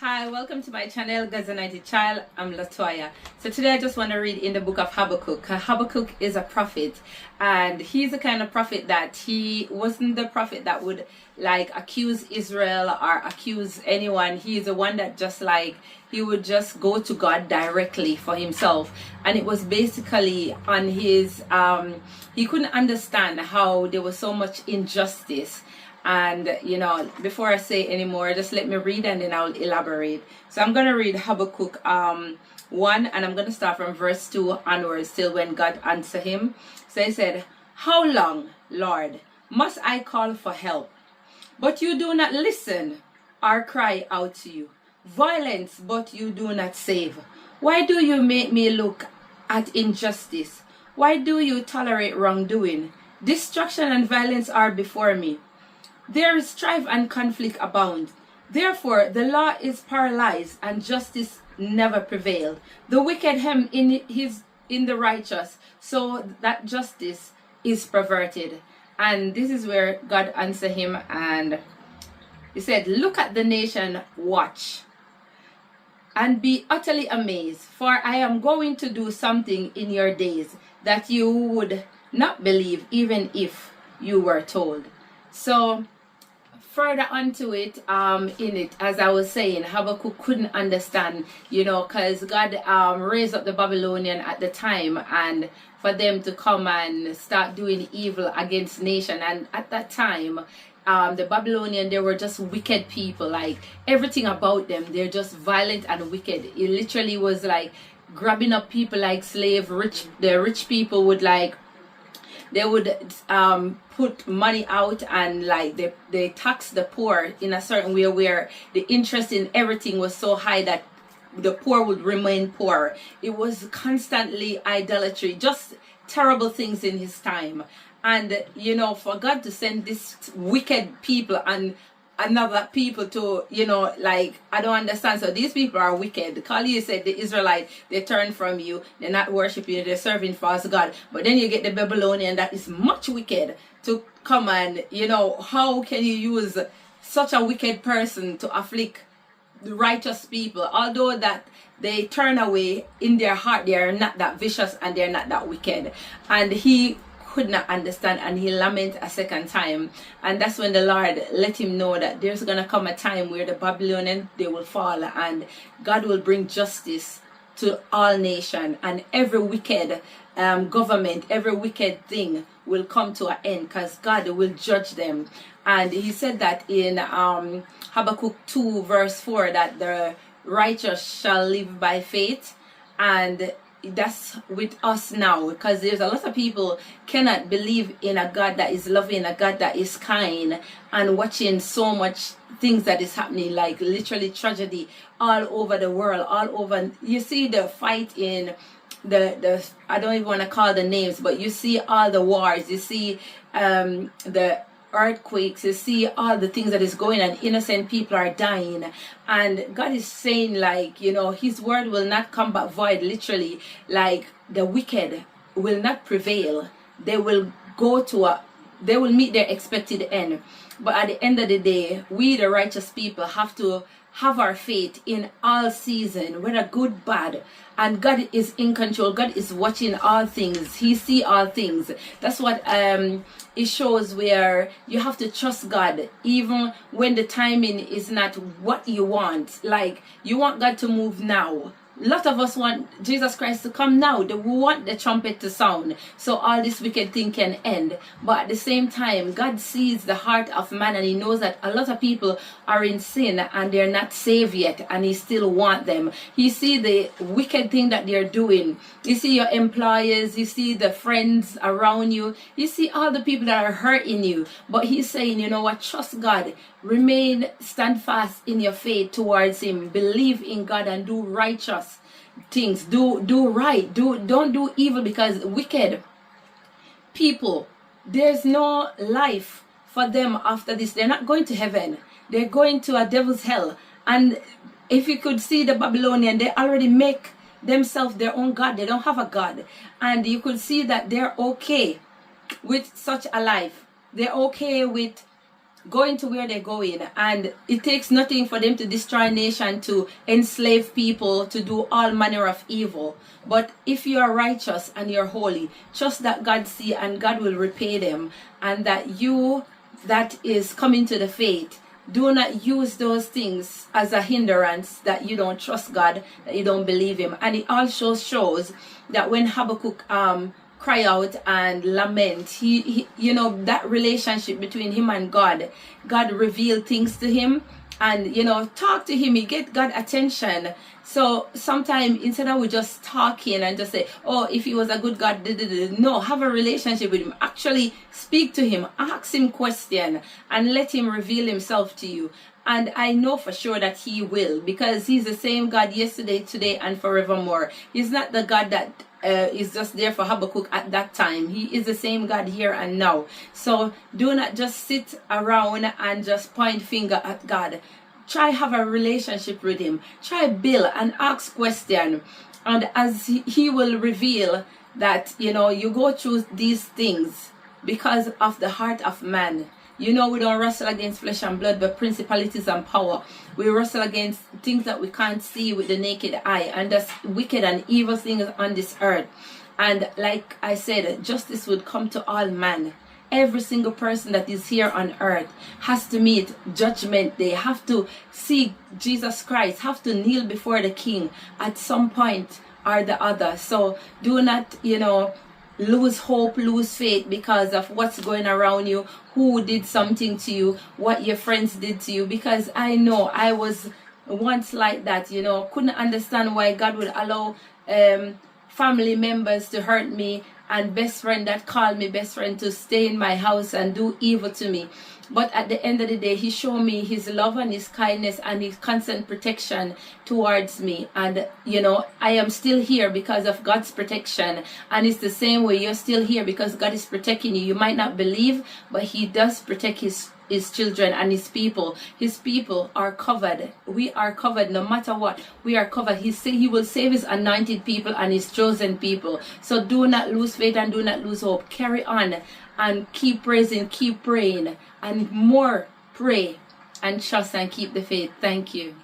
Hi, welcome to my channel, God's Anointed Child. I'm Latoya. So today I just want to read in the book of Habakkuk. Habakkuk is a prophet, and he's the kind of prophet that he wasn't the prophet that would like accuse Israel or accuse anyone. He's the one that just like he would just go to God directly for himself, and it was basically on his he couldn't understand how there was so much injustice. And before I say any more, just let me read and then I'll elaborate. So I'm going to read Habakkuk 1, and I'm going to start from verse 2 onwards till when God answered him. So he said, "How long, Lord, must I call for help? But you do not listen or cry out to you. Violence, but you do not save. Why do you make me look at injustice? Why do you tolerate wrongdoing? Destruction and violence are before me. There is strife and conflict abound. Therefore the law is paralyzed and justice never prevailed. The wicked hem in the righteous, so that justice is perverted." And this is where God answered him, and he said, "Look at the nation, watch, and be utterly amazed, for I am going to do something in your days that you would not believe even if you were told." So further onto it, in it, as I was saying, Habakkuk couldn't understand, because God raised up the Babylonian at the time, and for them to come and start doing evil against nation. And at that time, the Babylonian, they were just wicked people. Like everything about them, they're just violent and wicked. It literally was like grabbing up people like slave. The rich people would they would put money out, and like they tax the poor in a certain way where the interest in everything was so high that the poor would remain poor. It was constantly idolatry, just terrible things in his time. And for God to send these wicked people and another people to I don't understand. So these people are wicked. You said the Israelite, they turn from you, they're not worshiping you, they're serving false God. But then you get the Babylonian that is much wicked to come, and how can you use such a wicked person to afflict the righteous people? Although that they turn away, in their heart they are not that vicious and they're not that wicked. And he could not understand, and he lamented a second time. And that's when the Lord let him know that there's gonna come a time where the Babylonian, they will fall, and God will bring justice to all nation, and every wicked government, every wicked thing will come to an end, because God will judge them. And he said that in Habakkuk 2 verse 4, that the righteous shall live by faith. And that's with us now, because there's a lot of people cannot believe in a God that is loving, a God that is kind, and watching so much things that is happening, like literally tragedy all over the world, all over. You see the fight in the I don't even want to call the names, but you see all the wars, you see the earthquakes, you see all the things that is going on. Innocent people are dying, and God is saying, his word will not come back void. Literally, like the wicked will not prevail. They will they will meet their expected end. But at the end of the day, we the righteous people have to have our faith in all season, whether good, bad. And God is in control. God is watching all things. He see all things. That's what it shows, where you have to trust God even when the timing is not what you want. Like you want God to move now. A lot of us want Jesus Christ to come now. We want the trumpet to sound so all this wicked thing can end. But at the same time, God sees the heart of man, and he knows that a lot of people are in sin and they're not saved yet, and he still wants them. He see the wicked thing that they're doing. You see your employers, you see the friends around you, you see all the people that are hurting you. But he's saying, you know what, trust God. Remain stand fast in your faith towards him. Believe in God and do righteous things. Do right. Don't do evil, because wicked people, there's no life for them after this. They're not going to heaven. They're going to a devil's hell. And if you could see the Babylonian, they already make themselves their own God. They don't have a God. And you could see that they're okay with such a life. They're okay with going to where they're going, and it takes nothing for them to destroy a nation, to enslave people, to do all manner of evil. But if you are righteous and you're holy, trust that God see and God will repay them, and that you that is coming to the faith, do not use those things as a hindrance that you don't trust God, that you don't believe him. And it also shows that when Habakkuk cry out and lament, he you know, that relationship between him and God revealed things to him, and talk to him, he get God attention. So sometimes instead of we just talking and just say, oh, if he was a good God, no, have a relationship with him. Actually speak to him, ask him question, and let him reveal himself to you. And I know for sure that he will, because he's the same God yesterday, today, and forevermore. He's not the God that is just there for Habakkuk at that time. He is the same God here and now. So do not just sit around and just point finger at God. Try have a relationship with him. Try build and ask question. And as he will reveal that, you go through these things because of the heart of man. We don't wrestle against flesh and blood, but principalities and power. We wrestle against things that we can't see with the naked eye, and that's wicked and evil things on this earth. And like I said, justice would come to all man. Every single person that is here on earth has to meet judgment. They have to see Jesus Christ, have to kneel before the King at some point or the other. So do not, lose hope, lose faith because of what's going around you, who did something to you, what your friends did to you. Because I know I was once like that, couldn't understand why God would allow family members to hurt me, and best friend that called me best friend to stay in my house and do evil to me. But at the end of the day, he showed me his love and his kindness and his constant protection towards me. And I am still here because of God's protection. And it's the same way, you're still here because God is protecting you. You might not believe, but he does protect his children and his people. His people are covered. We are covered no matter what. We are covered. He will save his anointed people and his chosen people. So do not lose faith and do not lose hope. Carry on and keep praising, keep praying, and more pray and trust and keep the faith. Thank you.